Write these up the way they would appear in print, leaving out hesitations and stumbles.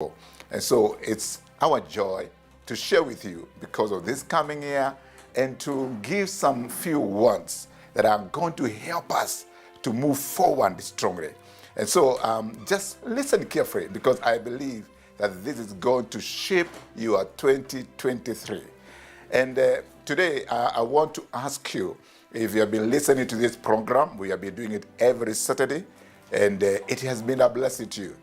And so it's our joy to share with you because of this coming year and to give some few words that are going to help us to move forward strongly. And so just listen carefully because I believe that this is going to shape your 2023. And today I want to ask you, if you have been listening to this program, we have been doing it every Saturday, and it has been a blessing to you.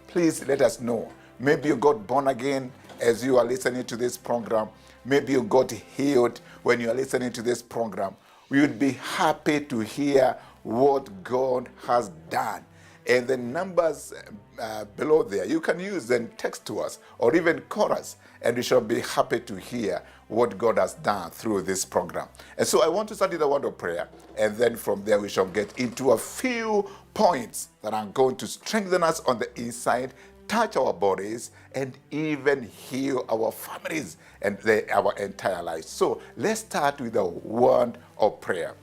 Please let us know. Maybe you got born again as you are listening to this program. Maybe you got healed when you are listening to this program. We would be happy to hear what God has done. And the numbers below there, you can use and text to us or even call us, and we shall be happy to hear what God has done through this program. And so I want to start with a word of prayer, and then from there we shall get into a few points that are going to strengthen us on the inside, touch our bodies, and even heal our families and our entire lives. So let's start with a word of prayer.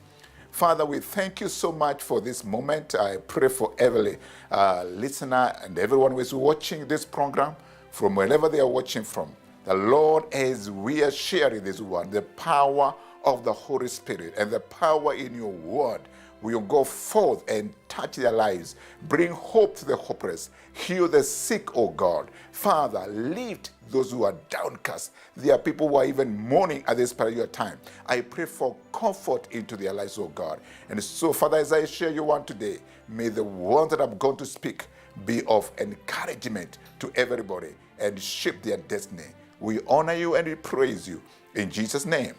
Father, we thank you so much for this moment. I pray for every listener and everyone who is watching this program from wherever they are watching from. The Lord, as we are sharing this word, the power of the Holy Spirit and the power in your word will go forth and touch their lives, bring hope to the hopeless, heal the sick, oh God. Father, lift those who are downcast. There are people who are even mourning at this particular time. I pray for comfort into their lives, oh God. And so, Father, as I share your word today, may the words that I'm going to speak be of encouragement to everybody and shape their destiny. We honor you and we praise you. In Jesus' name,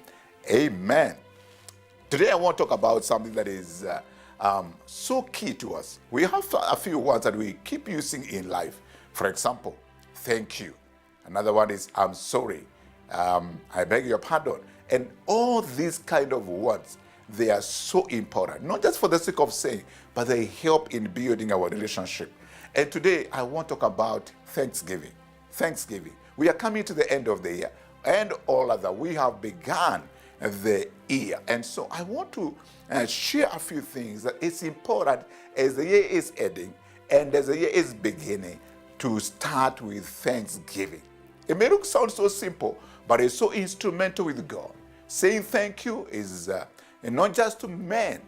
amen. Today I want to talk about something that is so key to us. We have a few words that we keep using in life. For example, thank you. Another one is I'm sorry. I beg your pardon. And all these kind of words, they are so important, not just for the sake of saying, but they help in building our relationship. And today I want to talk about Thanksgiving. Thanksgiving. We are coming to the end of the year, and all other. We have begun the year. And so I want to share a few things that it's important as the year is ending and as the year is beginning to start with thanksgiving. It may look sound so simple, but it's so instrumental with God. Saying thank you is not just to men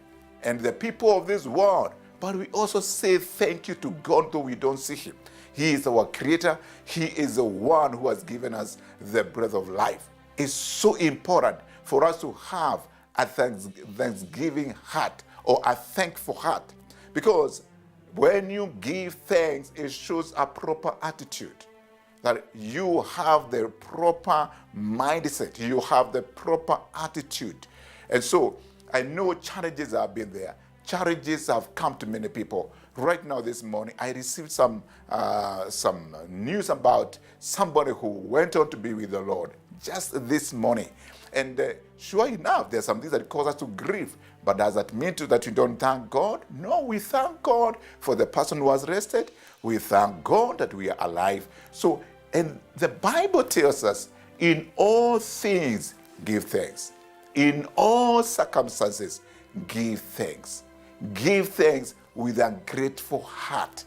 and the people of this world, but we also say thank you to God though we don't see him. He is our creator. He is the one who has given us the breath of life. It's so important for us to have a thanksgiving heart or a thankful heart. Because when you give thanks, it shows a proper attitude. That you have the proper mindset. You have the proper attitude. And so I know challenges have been there. Challenges have come to many people. Right now this morning, I received some news about somebody who went on to be with the Lord just this morning. And sure enough, there's some things that cause us to grieve. But does that mean that we don't thank God? No, we thank God for the person who has rested. We thank God that we are alive. So, and the Bible tells us, in all things, give thanks. In all circumstances, give thanks. Give thanks with a grateful heart.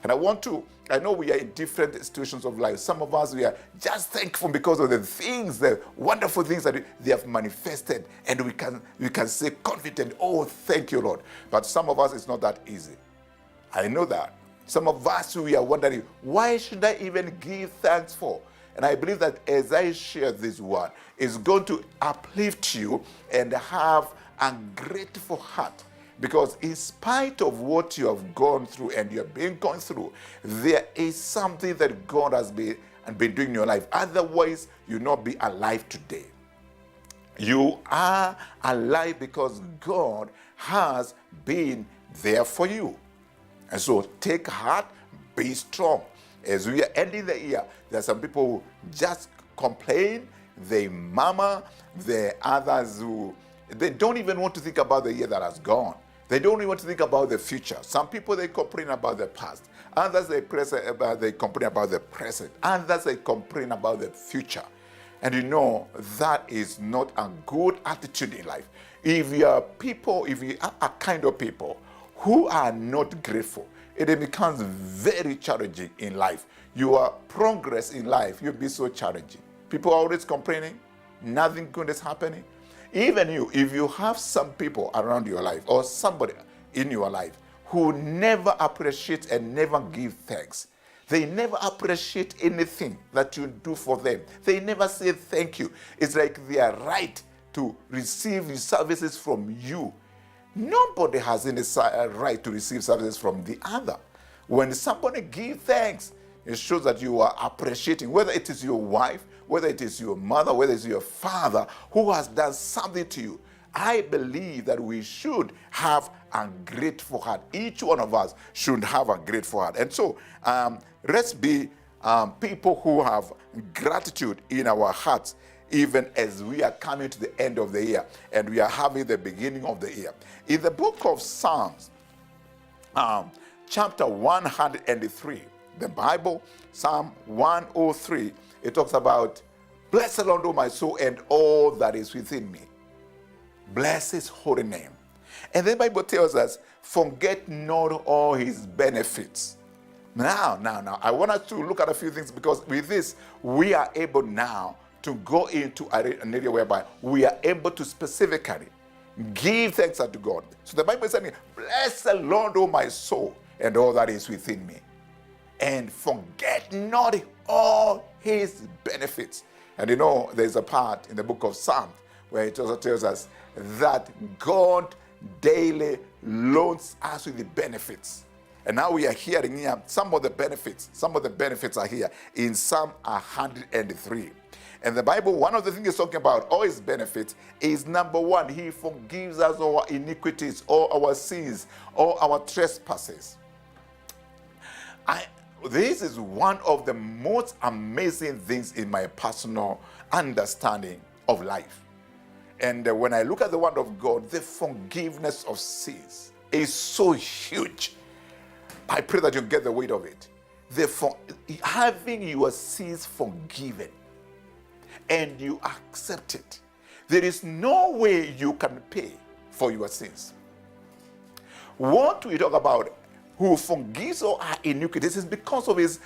And I know we are in different situations of life. Some of us, we are just thankful because of the things, the wonderful things that they have manifested. And we can say confident, oh, thank you, Lord. But some of us, it's not that easy. I know that. Some of us, we are wondering, why should I even give thanks for? And I believe that as I share this word, it's going to uplift you and have a grateful heart. Because in spite of what you have gone through and you have been going through, there is something that God has been doing in your life. Otherwise, you'll not be alive today. You are alive because God has been there for you. And so take heart, be strong. As we are ending the year, there are some people who just complain, they murmur, there are others who they don't even want to think about the year that has gone. They don't even want to think about the future. Some people, they complain about the past. Others, they complain about the present. Others, they complain about the future. And you know, that is not a good attitude in life. If you are a kind of people who are not grateful, it becomes very challenging in life. your progress in life, you'll be so challenging. People are always complaining, nothing good is happening. Even you, if you have some people around your life or somebody in your life who never appreciate and never give thanks, they never appreciate anything that you do for them. They never say thank you. It's like they are right to receive services from you. Nobody has any right to receive services from the other. When somebody gives thanks, it shows that you are appreciating, whether it is your wife, whether it is your mother, whether it's your father who has done something to you. I believe that we should have a grateful heart. Each one of us should have a grateful heart. And so let's be people who have gratitude in our hearts, even as we are coming to the end of the year and we are having the beginning of the year. In the book of Psalms, chapter 103, the Bible, Psalm 103, it talks about, bless the Lord, O my soul, and all that is within me. Bless his holy name. And the Bible tells us, forget not all his benefits. Now, I want us to look at a few things, because with this, we are able now to go into an area whereby we are able to specifically give thanks unto God. So the Bible is saying, bless the Lord, O my soul, and all that is within me. And forget not all his benefits. And you know, there's a part in the book of Psalms where it also tells us that God daily loads us with the benefits. And now we are hearing here some of the benefits. Some of the benefits are here in Psalm 103. And the Bible, one of the things it's talking about, all his benefits, is number one, he forgives us our iniquities, all our sins, all our trespasses. This is one of the most amazing things in my personal understanding of life. And when I look at the word of God, the forgiveness of sins is so huge. I pray that you get the weight of it. Having your sins forgiven and you accept it, there is no way you can pay for your sins. What we talk about, who forgives all our iniquities, is because of his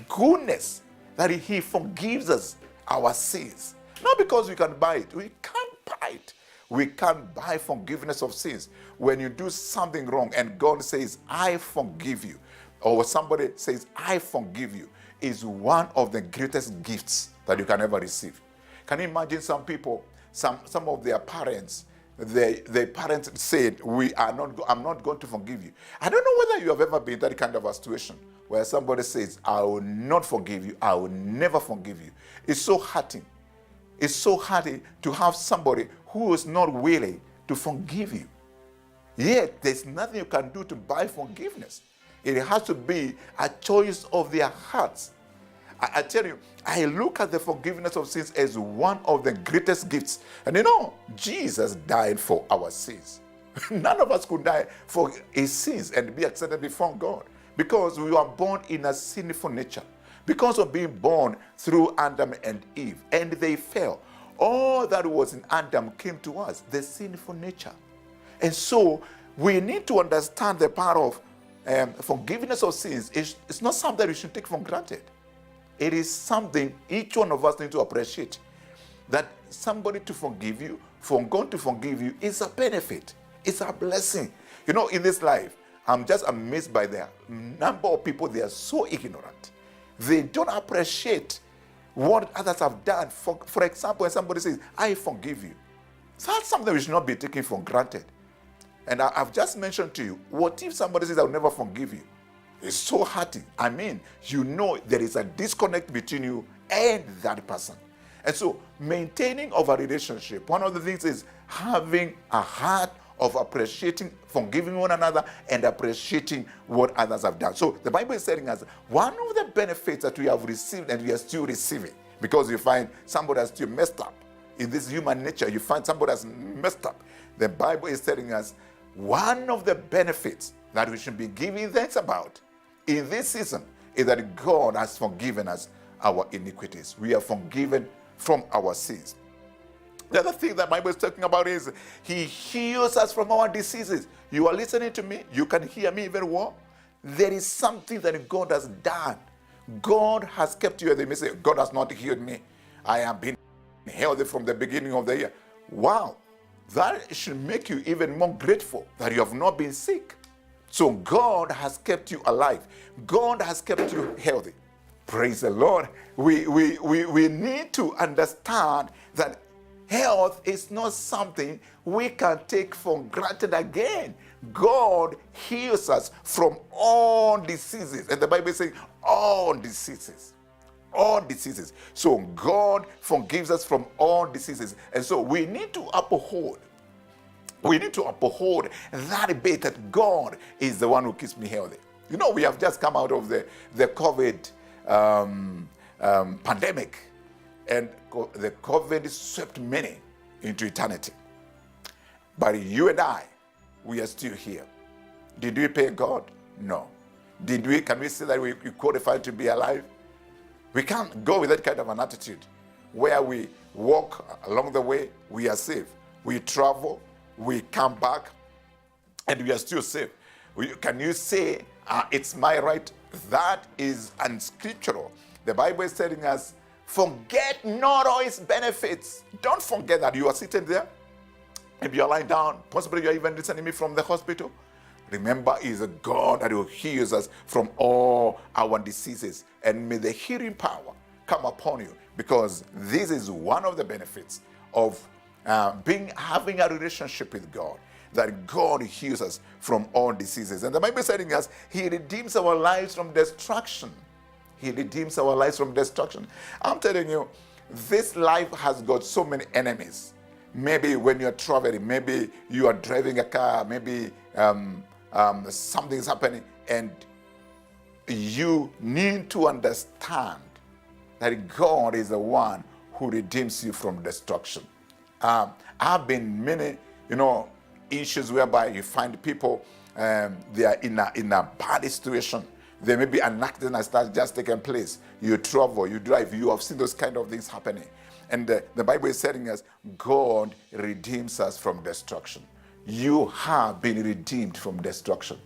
goodness that he forgives us our sins. Not because we can buy it. We can't buy it. We can't buy forgiveness of sins. When you do something wrong and God says, I forgive you, or somebody says, I forgive you, is one of the greatest gifts that you can ever receive. Can you imagine some people, some of their parents, the parents said, I'm not going to forgive you. I don't know whether you have ever been in that kind of a situation where somebody says, I will not forgive you, I will never forgive you. It's so hurting. It's so hard to have somebody who is not willing to forgive you. Yet, there's nothing you can do to buy forgiveness. It has to be a choice of their hearts. I tell you, I look at the forgiveness of sins as one of the greatest gifts. And you know, Jesus died for our sins. None of us could die for his sins and be accepted before God, because we were born in a sinful nature. Because of being born through Adam and Eve, and they fell. All that was in Adam came to us, the sinful nature. And so we need to understand the power of forgiveness of sins. It's not something we should take for granted. It is something each one of us need to appreciate. That somebody to forgive you, for God to forgive you, is a benefit. It's a blessing. You know, in this life, I'm just amazed by the number of people, they are so ignorant. They don't appreciate what others have done. For example, when somebody says, I forgive you, that's something we should not be taken for granted. And I've just mentioned to you, what if somebody says, I'll never forgive you? It's so hurting. I mean, you know there is a disconnect between you and that person. And so maintaining of a relationship, one of the things is having a heart of appreciating, forgiving one another, and appreciating what others have done. So the Bible is telling us one of the benefits that we have received and we are still receiving, because you find somebody has still messed up. In this human nature, you find somebody has messed up. The Bible is telling us one of the benefits that we should be giving thanks about in this season is that God has forgiven us our iniquities. We are forgiven from our sins. The other thing that the Bible is talking about is he heals us from our diseases. You are listening to me. You can hear me very well. There is something that God has done God has kept you. They may say, God has not healed me. I have been healthy from the beginning of the year. Wow, that should make you even more grateful that you have not been sick. So God has kept you alive. God has kept you healthy. Praise the Lord. We need to understand that health is not something we can take for granted again. God heals us from all diseases. And the Bible is saying all diseases. All diseases. So God forgives us from all diseases. And so we need to uphold. We need to uphold that bit that God is the one who keeps me healthy. You know, we have just come out of the COVID pandemic, and the COVID swept many into eternity. But you and I, we are still here. Did we pay God? No. Can we say that we qualified to be alive? We can't go with that kind of an attitude where we walk along the way, we are safe. We travel, we come back, and we are still safe. Can you say, it's my right? That is unscriptural. The Bible is telling us, forget not all its benefits. Don't forget that you are sitting there. If you are lying down, possibly you are even listening to me from the hospital. Remember, He is a God that will heal us from all our diseases. And may the healing power come upon you, because this is one of the benefits of having a relationship with God, that God heals us from all diseases. And the Bible is telling us He redeems our lives from destruction. He redeems our lives from destruction. I'm telling you, this life has got so many enemies. Maybe when you're traveling, maybe you are driving a car, maybe something is happening, and you need to understand that God is the one who redeems you from destruction. I've been many, issues whereby you find people, they are in a bad situation. There may be an accident that starts just taking place. You travel, you drive, you have seen those kind of things happening. And the Bible is telling us God redeems us from destruction. You have been redeemed from destruction.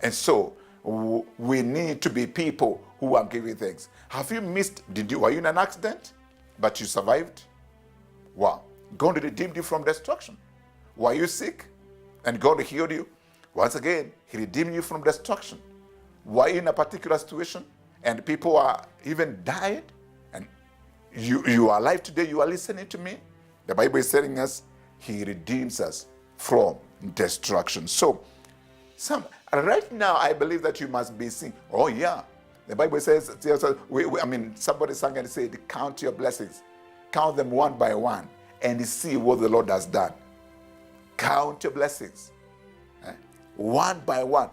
And so we need to be people who are giving thanks. Have you missed? Were you in an accident, but you survived? Wow. God redeemed you from destruction. Were you sick and God healed you? Once again, He redeemed you from destruction. Were you in a particular situation and people are even died, and you are alive today, you are listening to me? The Bible is telling us He redeems us from destruction. So right now, I believe that you must be saying, oh yeah. The Bible says, somebody sang and said, count your blessings. Count them one by one and see what the Lord has done. Count your blessings. One by one.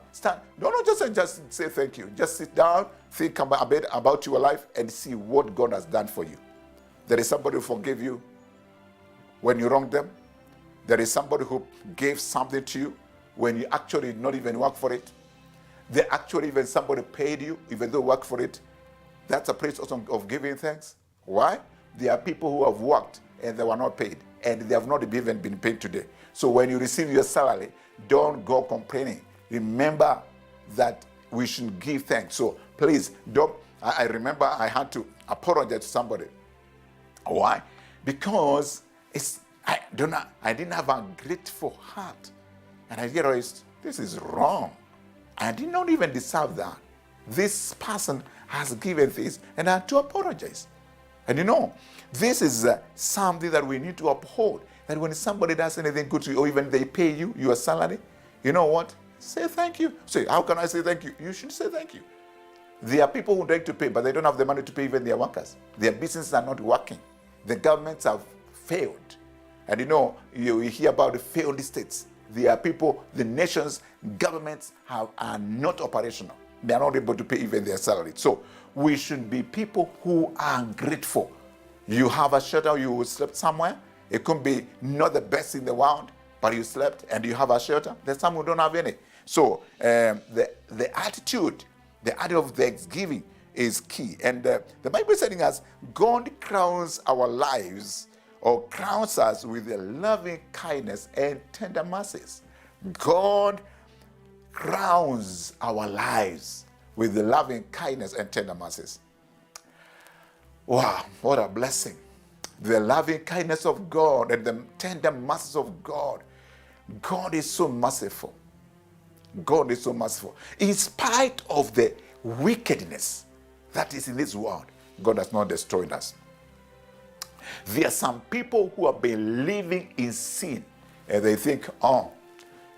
Don't just say thank you. Just sit down, think a bit about your life and see what God has done for you. There is somebody who forgave you when you wronged them. There is somebody who gave something to you when you actually did not even work for it. Even somebody paid you, even though you worked for it. That's a place also of giving thanks. Why? There are people who have worked and they were not paid, and they have not even been paid today. So when you receive your salary, don't go complaining. Remember that we should give thanks. So please don't. I remember I had to apologize to somebody. Why? Because I didn't have a grateful heart. And I realized this is wrong. I did not even deserve that. This person has given this, and I had to apologize. And this is something that we need to uphold. That when somebody does anything good to you, or even they pay you your salary, you know what? Say thank you. Say, how can I say thank you? You should say thank you. There are people who like to pay, but they don't have the money to pay even their workers. Their businesses are not working. The governments have failed. And you hear about the failed states. There are people, the nations, governments are not operational. They are not able to pay even their salary. So we should be people who are grateful. You have a shelter, you slept somewhere. It could be not the best in the world, but you slept and you have a shelter. There's some who don't have any. So the attitude of thanksgiving is key. And the Bible is telling us God crowns our lives, or crowns us with a loving kindness and tender mercies. God crowns our lives with the loving kindness and tender mercies. Wow, what a blessing. The loving kindness of God and the tender mercies of God. God is so merciful. God is so merciful. In spite of the wickedness that is in this world, God has not destroyed us. There are some people who have been living in sin and they think, oh,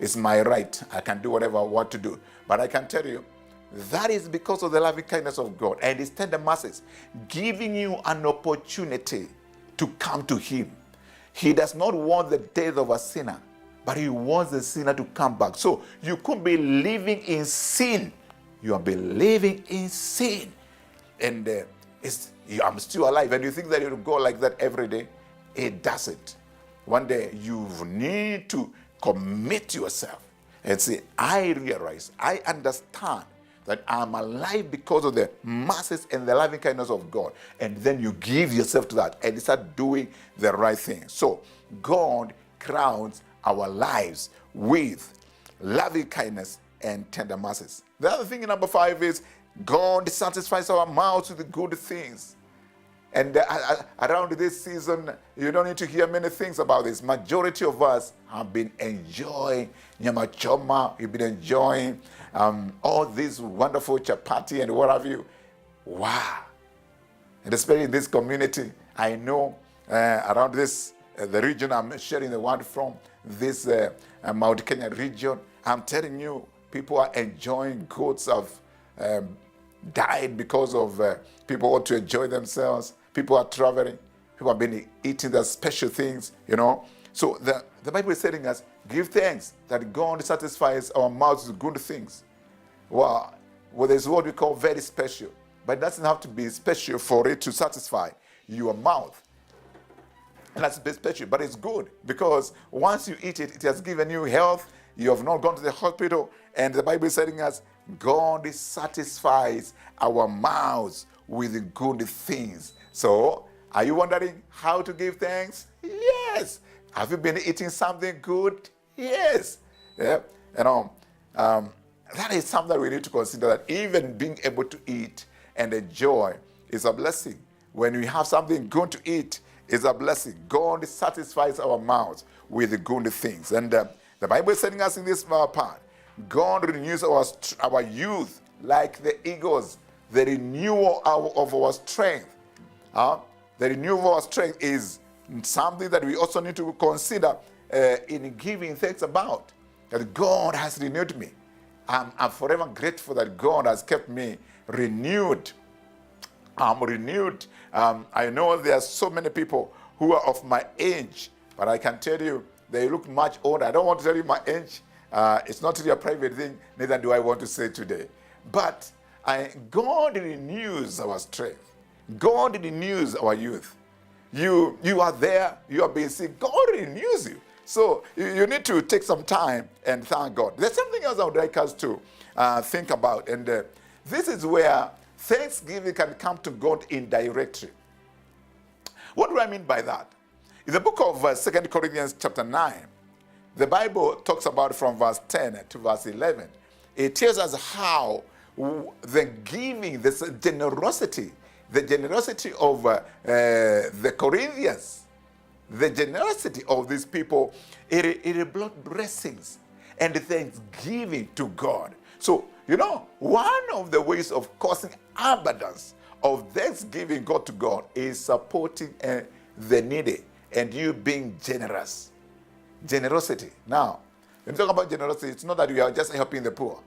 it's my right. I can do whatever I want to do. But I can tell you, that is because of the loving kindness of God and His tender mercies, giving you an opportunity to come to Him. He does not want the death of a sinner, but He wants the sinner to come back. So you could be living in sin. You have been living in sin. And I'm still alive. And you think that it will go like that every day? It doesn't. One day you need to commit yourself and say, I realize, I understand that I'm alive because of the mercies and the loving kindness of God. And then you give yourself to that and you start doing the right thing. So God crowns our lives with loving kindness and tender mercies. The other thing, number 5, is God satisfies our mouths with good things. And around this season, you don't need to hear many things about this. Majority of us have been enjoying nyama choma. You've been enjoying all this wonderful chapati and what have you. Wow. And especially in this community, I know around this, the region I'm sharing the word from, this Mount Kenya region, I'm telling you, people are enjoying. Goats have died because of people want to enjoy themselves. People are traveling. People have been eating the special things, you know. So the Bible is telling us, give thanks that God satisfies our mouths with good things. Well, there's what we call very special. But it doesn't have to be special for it to satisfy your mouth. And that's a bit special, but it's good because once you eat it, it has given you health. You have not gone to the hospital. And the Bible is telling us, God satisfies our mouths with good things. So, are you wondering how to give thanks? Yes. Have you been eating something good? Yes. Yeah. That is something that we need to consider, that even being able to eat and enjoy is a blessing. When we have something good to eat, it's a blessing. God satisfies our mouths with good things. And the Bible is telling us in this part, God renews our youth like the eagles. The renewal of our strength. The renewal of our strength is something that we also need to consider in giving thanks about. That God has renewed me. I'm forever grateful that God has kept me renewed. I'm renewed. I know there are so many people who are of my age, but I can tell you, they look much older. I don't want to tell you my age. It's not really a private thing, neither do I want to say today. But God renews our strength. God renews our youth. You are there, you are being sick. God renews you. So you need to take some time and thank God. There's something else I would like us to think about. And this is where thanksgiving can come to God indirectly. What do I mean by that? In the book of 2 Corinthians chapter 9, the Bible talks about from verse 10 to verse 11. It tells us how the giving, this generosity of the Corinthians, the generosity of these people, it brought blessings and thanksgiving to God. So, one of the ways of causing abundance of thanksgiving God to God is supporting the needy and you being generous. Generosity. Now, when you talk about generosity, it's not that you are just helping the poor,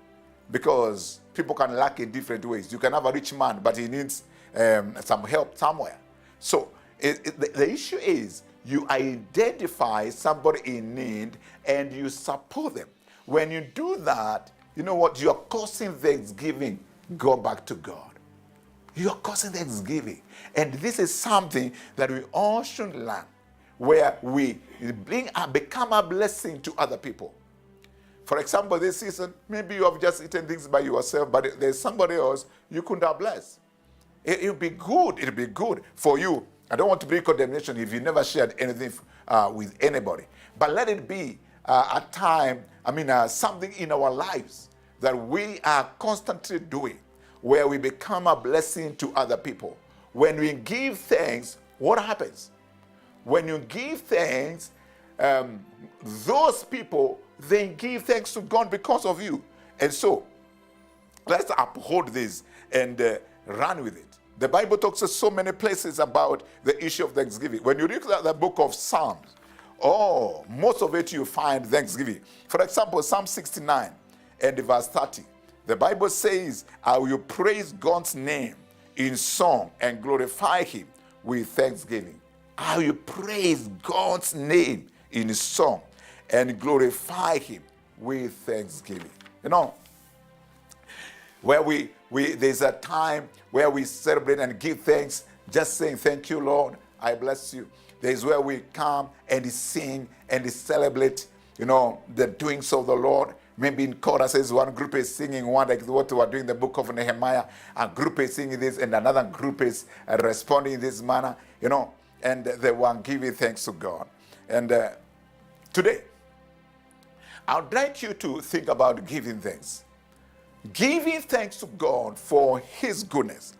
because people can lack in different ways. You can have a rich man, but he needs some help somewhere. So the issue is you identify somebody in need and you support them. When you do that, you know what? You are causing thanksgiving go back to God. You are causing thanksgiving. And this is something that we all should learn, where we become a blessing to other people. For example, this season, maybe you have just eaten things by yourself, but there's somebody else you couldn't have blessed. It'll be good. It'll be good for you. I don't want to bring condemnation if you never shared anything with anybody. But let it be a time, something in our lives that we are constantly doing. where we become a blessing to other people. When we give thanks, what happens? When you give thanks, those people, they give thanks to God because of you. And so, let's uphold this and run with it. The Bible talks in so many places about the issue of thanksgiving. When you read the book of Psalms, most of it you find thanksgiving. For example, Psalm 69 and verse 30. The Bible says, I will praise God's name in song and glorify him with thanksgiving. I will praise God's name in song and glorify him with thanksgiving. You know, where there's a time where we celebrate and give thanks, just saying, thank you, Lord, I bless you. There's where we come and sing and celebrate, the doings of the Lord. Maybe in choruses, one group is singing one, like what we are doing in the book of Nehemiah. A group is singing this, and another group is responding in this manner, and they were giving thanks to God. And today, I would like you to think about giving thanks. Giving thanks to God for his goodness.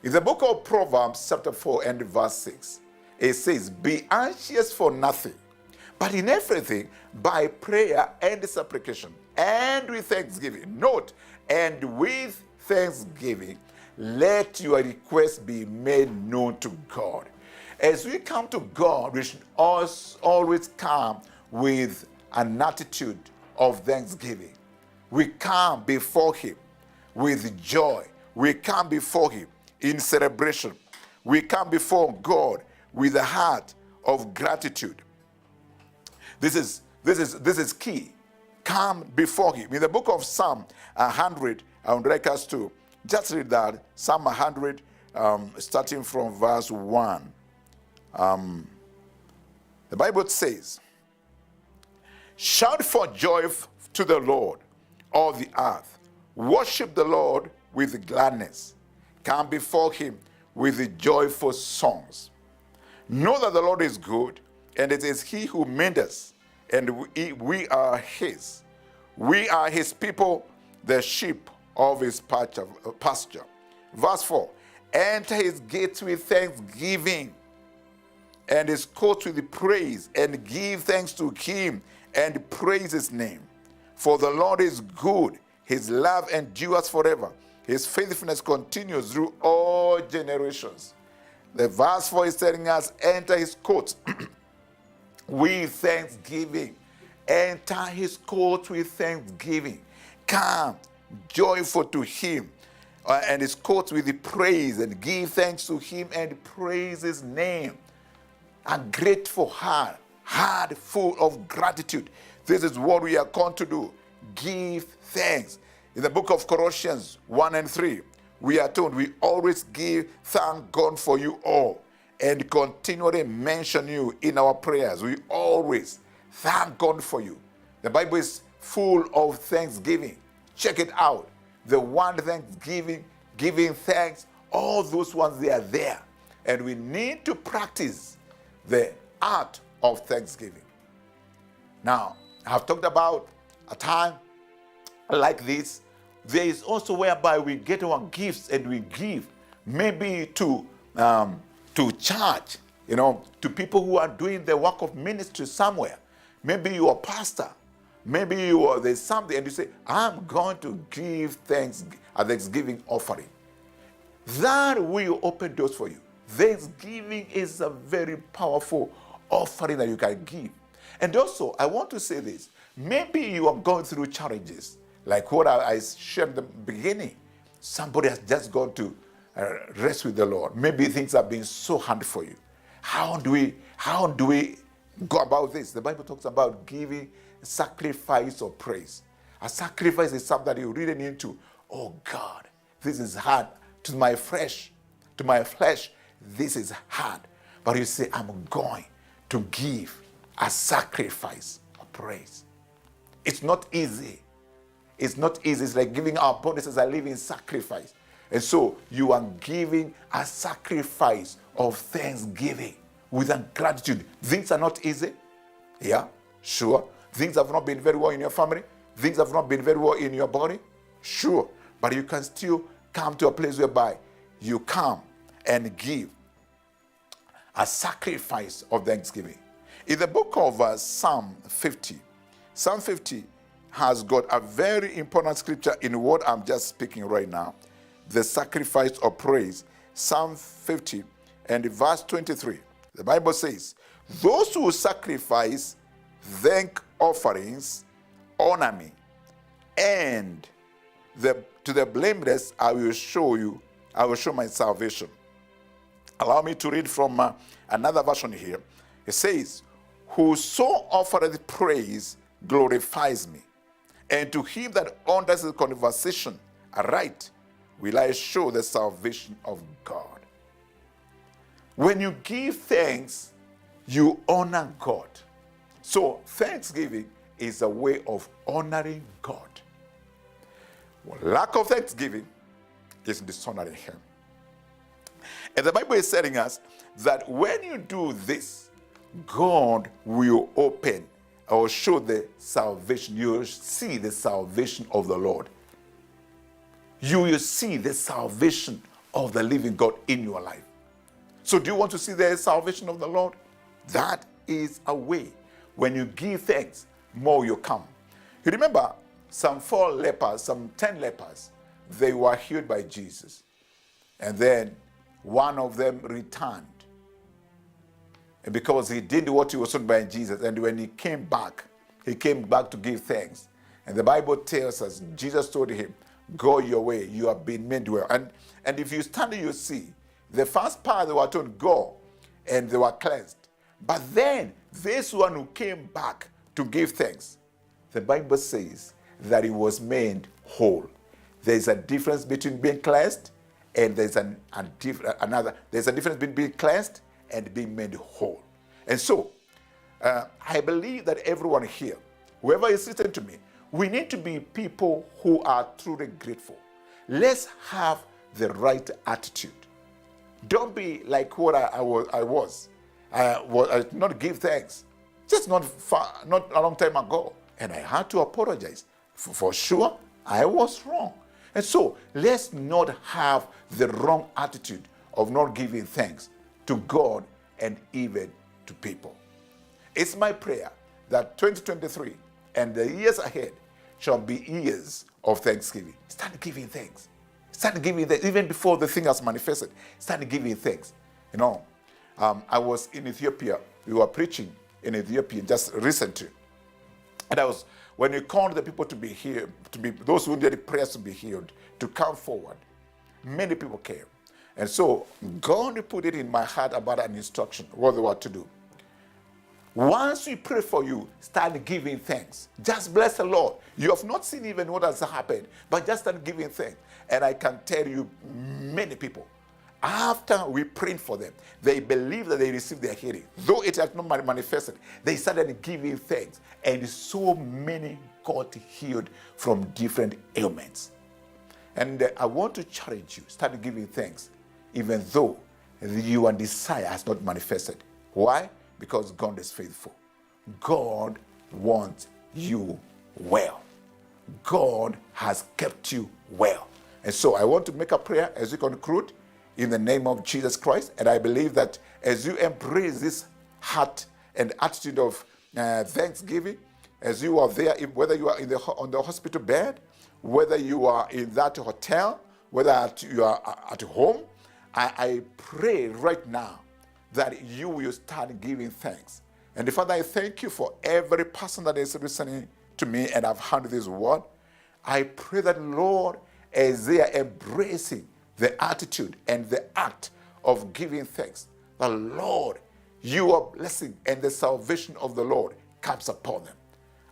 In the book of Proverbs, chapter 4 and verse 6, it says, be anxious for nothing, but in everything, by prayer and supplication, and with thanksgiving. Note, and with thanksgiving, let your requests be made known to God. As we come to God, we should always come with an attitude of thanksgiving. We come before him with joy. We come before him in celebration. We come before God with a heart of gratitude. This is key. Come before him. In the book of Psalm 100, I would like us to just read that. Psalm 100, starting from verse 1. The Bible says, shout for joy to the Lord, all the earth. Worship the Lord with gladness. Come before him with joyful songs. Know that the Lord is good, and it is he who made us, and we are his. We are his people, the sheep of his pasture. Verse 4, enter his gates with thanksgiving, and his courts with praise, and give thanks to him, and praise his name. For the Lord is good, his love endures forever. His faithfulness continues through all generations. The verse 4 is telling us, enter his courts with thanksgiving. Enter his courts with thanksgiving. Come joyful to him, and his courts with the praise, and give thanks to him and praise his name. A grateful heart full of gratitude. This is what we are called to do. Give thanks. In the book of Colossians 1 and 3, we are told we always thank God for you all and continually mention you in our prayers. We always thank God for you. The Bible is full of thanksgiving. Check it out. The one thanksgiving, giving thanks, all those ones, they are there. And we need to practice the art of thanksgiving. Now, I have talked about a time like this. There is also whereby we get our gifts and we give, maybe to church, to people who are doing the work of ministry somewhere. Maybe you are a pastor. Maybe there's something, and you say, I'm going to give thanks, a thanksgiving offering. That will open doors for you. Thanksgiving is a very powerful offering that you can give. And also, I want to say this. Maybe you are going through challenges, like what I shared in the beginning. Somebody has just gone to rest with the Lord. Maybe things have been so hard for you. How do we go about this? The Bible talks about giving sacrifice of praise. A sacrifice is something that you really need to, oh God, this is hard. To my flesh, this is hard. But you say, I'm going to give a sacrifice of praise. It's not easy. It's not easy. It's like giving our bodies as a living sacrifice. And so you are giving a sacrifice of thanksgiving with gratitude. Things are not easy. Yeah, sure. Things have not been very well in your family. Things have not been very well in your body. Sure. But you can still come to a place whereby you come and give a sacrifice of thanksgiving. In the book of Psalm 50, Psalm 50 has got a very important scripture in what I'm just speaking right now, the sacrifice of praise. Psalm 50 and verse 23. The Bible says, those who sacrifice thank offerings honor me, and to the blameless I will show my salvation. Allow me to read from another version here. It says, whoso offereth praise glorifies me, and to him that honors the conversation aright will I show the salvation of God. When you give thanks, you honor God. So thanksgiving is a way of honoring God. Lack of thanksgiving is dishonoring him. And the Bible is telling us that when you do this, God will open or show the salvation. You will see the salvation of the Lord. You will see the salvation of the living God in your life. So do you want to see the salvation of the Lord? That is a way. When you give thanks, more will come. You remember some 10 lepers, they were healed by Jesus. And then one of them returned. And because he did what he was told by Jesus, and when he came back to give thanks. And the Bible tells us, Jesus told him, go your way, you have been made well. And if you study, you see, the first part they were told, go, and they were cleansed. But then, this one who came back to give thanks, the Bible says that he was made whole. There's a difference between being cleansed and there's a difference between being cleansed and being made whole. And so, I believe that everyone here, whoever is listening to me, we need to be people who are truly grateful. Let's have the right attitude. Don't be like what I was. I did not give thanks. Just not a long time ago. And I had to apologize. For sure, I was wrong. And so, let's not have the wrong attitude of not giving thanks to God and even to people. It's my prayer that 2023 and the years ahead shall be years of thanksgiving. Start giving thanks. Start giving thanks. Even before the thing has manifested, start giving thanks. You know, I was in Ethiopia. We were preaching in Ethiopia just recently. And when we called the people to be here, those who needed prayers to be healed, to come forward, many people came. And so God put it in my heart about an instruction, what they were to do. Once we pray for you, start giving thanks. Just bless the Lord. You have not seen even what has happened, but just start giving thanks. And I can tell you, many people, after we prayed for them, they believe that they received their healing. Though it has not manifested, they started giving thanks. And so many got healed from different ailments. And I want to challenge you, start giving thanks, even though your desire has not manifested. Why? Because God is faithful. God wants you well. God has kept you well. And so I want to make a prayer as we conclude in the name of Jesus Christ. And I believe that as you embrace this heart and attitude of thanksgiving, as you are there, whether you are on the hospital bed, whether you are in that hotel, whether you are at home, I pray right now that you will start giving thanks. And Father, I thank you for every person that is listening to me and I've heard this word. I pray that, Lord, as they are embracing the attitude and the act of giving thanks, the Lord, your blessing and the salvation of the Lord comes upon them.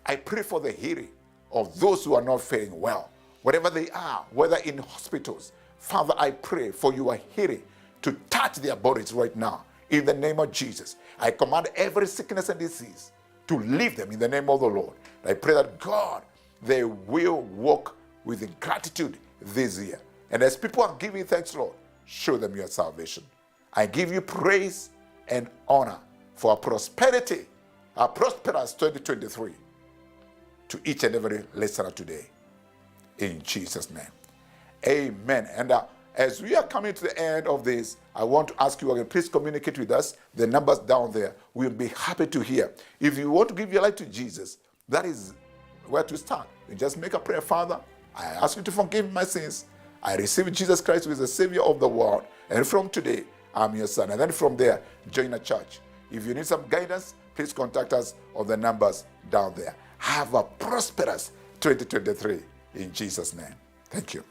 I pray for the healing of those who are not faring well, wherever they are, whether in hospitals. Father, I pray for your healing to touch their bodies right now. In the name of Jesus, I command every sickness and disease to leave them in the name of the Lord. I pray that, God, they will walk with gratitude this year. And as people are giving thanks, Lord, show them your salvation. I give you praise and honor for a prosperity, a prosperous 2023 to each and every listener today. In Jesus' name. Amen. And as we are coming to the end of this, I want to ask you again, please communicate with us. The numbers down there. We'll be happy to hear. If you want to give your life to Jesus, that is where to start. You just make a prayer. Father, I ask you to forgive my sins. I receive Jesus Christ who is the Savior of the world. And from today, I'm your son. And then from there, join a church. If you need some guidance, please contact us on the numbers down there. Have a prosperous 2023 in Jesus' name. Thank you.